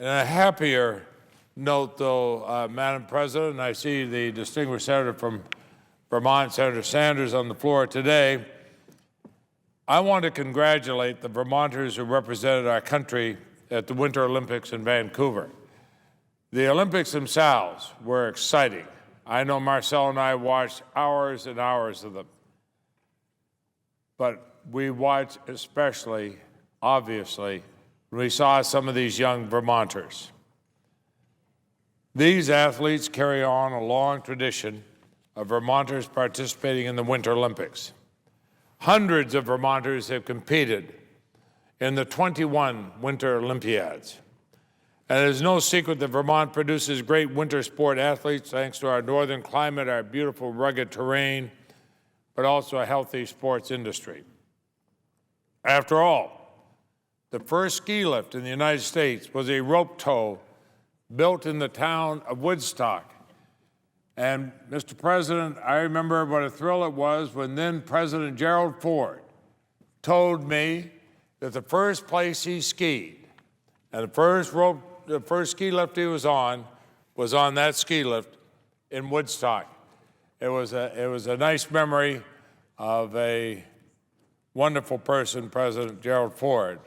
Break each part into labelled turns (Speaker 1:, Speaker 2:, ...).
Speaker 1: And a happier note, though, Madam President, I see the distinguished senator from Vermont, Senator Sanders, on the floor today. I want to congratulate the Vermonters who represented our country at the Winter Olympics in Vancouver. The Olympics themselves were exciting. I know Marcel and I watched hours and hours of them. But we watched especially, obviously, when we saw some of these young Vermonters. These athletes carry on a long tradition of Vermonters participating in the Winter Olympics. Hundreds of Vermonters have competed in the 21 Winter Olympiads. And it is no secret that Vermont produces great winter sport athletes thanks to our northern climate, our beautiful rugged terrain, but also a healthy sports industry. After all, the first ski lift in the United States was a rope tow built in the town of Woodstock. And, Mr. President, I remember what a thrill it was when then President Gerald Ford told me that the first place he skied and the first ski lift he was on that ski lift in Woodstock. It was a nice memory of a wonderful person, President Gerald Ford.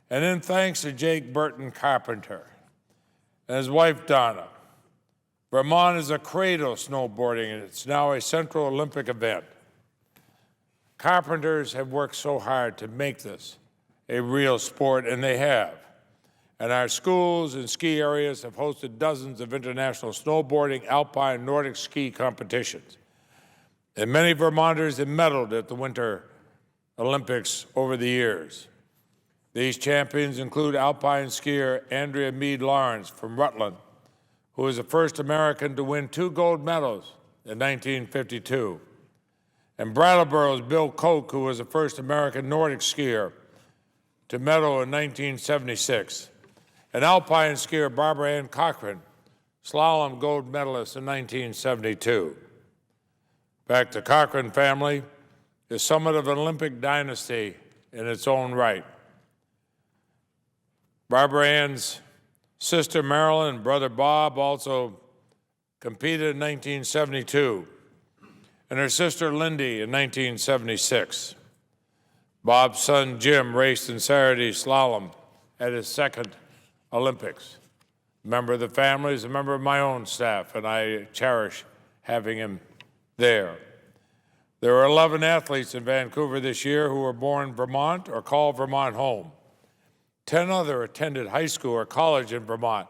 Speaker 1: And then thanks to Jake Burton Carpenter and his wife Donna, Vermont is a cradle of snowboarding, and it's now a Central Olympic event. Carpenters have worked so hard to make this a real sport, and they have. And our schools and ski areas have hosted dozens of international snowboarding, alpine, Nordic ski competitions. And many Vermonters have medaled at the Winter Olympics over the years. These champions include alpine skier Andrea Mead Lawrence from Rutland, who was the first American to win 2 gold medals in 1952, and Brattleboro's Bill Koch, who was the first American Nordic skier to medal in 1976, and alpine skier Barbara Ann Cochran, slalom gold medalist in 1972. In fact, the Cochran family is somewhat of an Olympic dynasty in its own right. Barbara Ann's sister Marilyn and brother Bob also competed in 1972, and her sister Lindy in 1976. Bob's son Jim raced in Saturday slalom at his second Olympics. A member of the family is a member of my own staff, and I cherish having him there. There are 11 athletes in Vancouver this year who were born in Vermont or call Vermont home. 10 other attended high school or college in Vermont.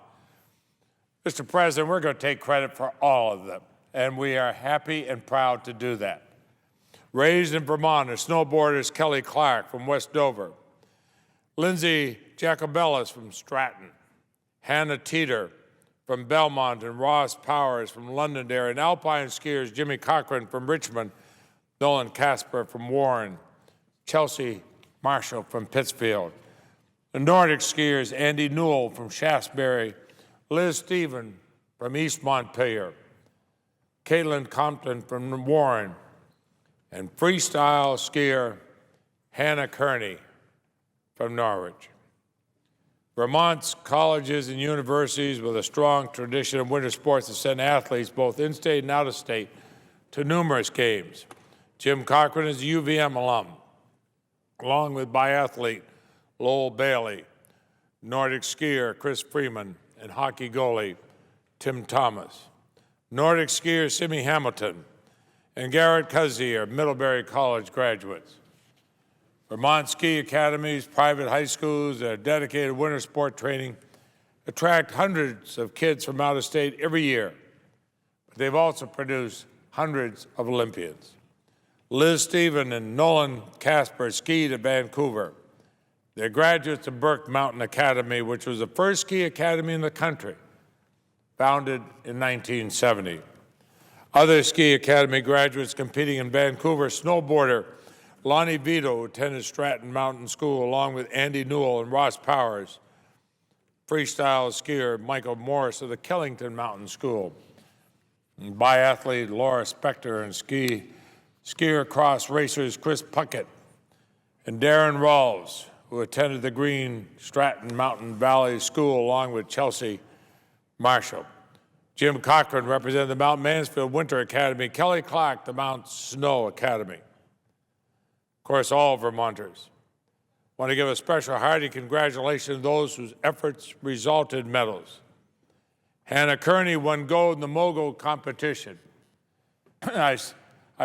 Speaker 1: Mr. President, we're going to take credit for all of them, and we are happy and proud to do that. Raised in Vermont are snowboarders Kelly Clark from West Dover, Lindsay Jacobellis from Stratton, Hannah Teeter from Belmont, and Ross Powers from Londonderry, and alpine skiers Jimmy Cochran from Richmond, Nolan Casper from Warren, Chelsea Marshall from Pittsfield, the Nordic skiers Andy Newell from Shaftesbury, Liz Stephen from East Montpelier, Caitlin Compton from Warren, and freestyle skier Hannah Kearney from Norwich. Vermont's colleges and universities with a strong tradition of winter sports have sent athletes both in-state and out-of-state to numerous games. Jim Cochran is a UVM alum, along with biathlete Lowell Bailey, Nordic skier Chris Freeman, and hockey goalie Tim Thomas. Nordic skier Simi Hamilton and Garrett Cuzzy are Middlebury College graduates. Vermont ski academies, private high schools that are dedicated to winter sport training attract hundreds of kids from out of state every year, but they've also produced hundreds of Olympians. Liz Stephen and Nolan Casper skied at Vancouver. They're graduates of Burke Mountain Academy, which was the first ski academy in the country, founded in 1970. Other ski academy graduates competing in Vancouver, snowboarder Lonnie Vito, who attended Stratton Mountain School, along with Andy Newell and Ross Powers, freestyle skier Michael Morris of the Killington Mountain School, and biathlete Laura Spector, and skier cross racers Chris Puckett and Darren Rawls, who attended the Green Stratton Mountain Valley School along with Chelsea Marshall. Jim Cochran represented the Mount Mansfield Winter Academy. Kelly Clark, the Mount Snow Academy. Of course, all Vermonters. I want to give a special hearty congratulations to those whose efforts resulted in medals. Hannah Kearney won gold in the mogul competition. I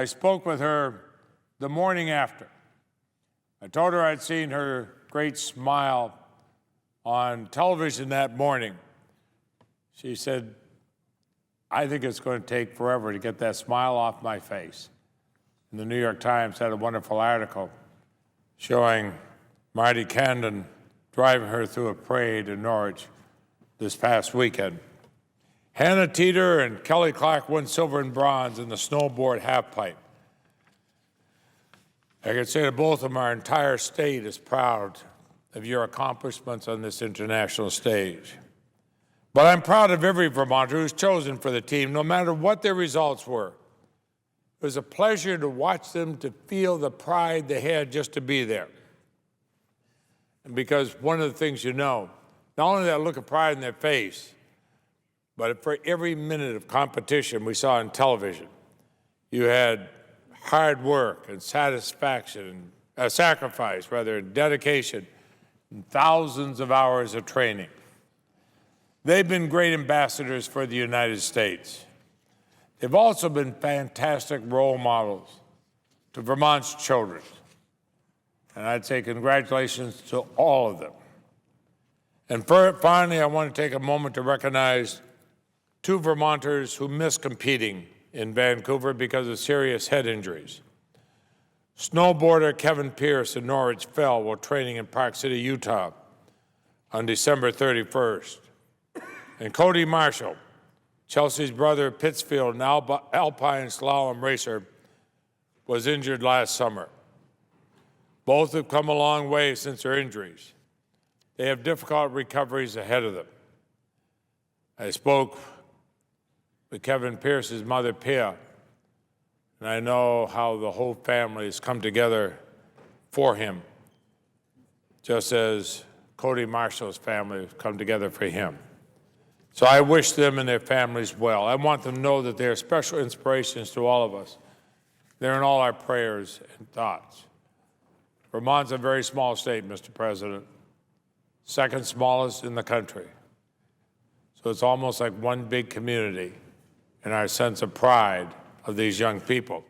Speaker 1: spoke with her the morning after. I told her I'd seen her great smile on television that morning. She said, I think it's going to take forever to get that smile off my face. And the New York Times had a wonderful article showing Marty Candon driving her through a parade in Norwich this past weekend. Hannah Teeter and Kelly Clark won silver and bronze in the snowboard halfpipe. I can say to both of them, our entire state is proud of your accomplishments on this international stage. But I'm proud of every Vermonter who's chosen for the team, no matter what their results were. It was a pleasure to watch them, to feel the pride they had just to be there. And because one of the things you know, not only that look of pride in their face, but for every minute of competition we saw on television, you had hard work and satisfaction, sacrifice, and dedication, and thousands of hours of training. They've been great ambassadors for the United States. They've also been fantastic role models to Vermont's children. And I'd say congratulations to all of them. And finally, I want to take a moment to recognize two Vermonters who missed competing in Vancouver because of serious head injuries. Snowboarder Kevin Pierce in Norwich fell while training in Park City, Utah on December 31st. And Cody Marshall, Chelsea's brother, Pittsfield, an alpine slalom racer, was injured last summer. Both have come a long way since their injuries. They have difficult recoveries ahead of them. I spoke with Kevin Pierce's mother, Pia, and I know how the whole family has come together for him, just as Cody Marshall's family has come together for him. So I wish them and their families well. I want them to know that they are special inspirations to all of us. They're in all our prayers and thoughts. Vermont's a very small state, Mr. President, second smallest in the country. So it's almost like one big community in our sense of pride of these young people.